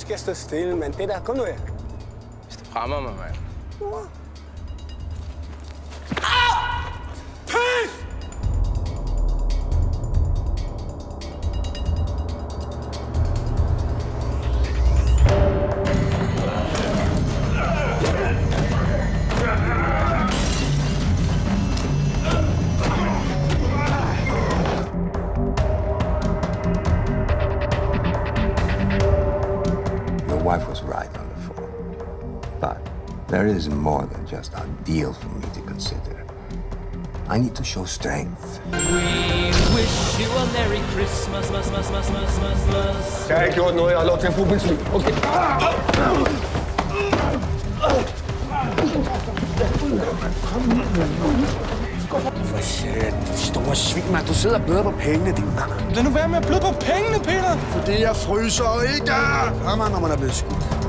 skal stå stille, men det der, kom nu her. Hvis det fremmer mig, mand. Your wife was right on the phone. But there is more than just a deal for me to consider. I need to show strength. We wish you a Merry Christmas, Jeg har ikke gjort noget, jeg har lov til at bruge mit liv. Okay. For satan, store svin, mand. Du sidder og bløder på pengene, din mand. Lad nu være med at bløde på pengene, Peter! Fordi jeg fryser ikke! Kommer, når man er blevet skudt.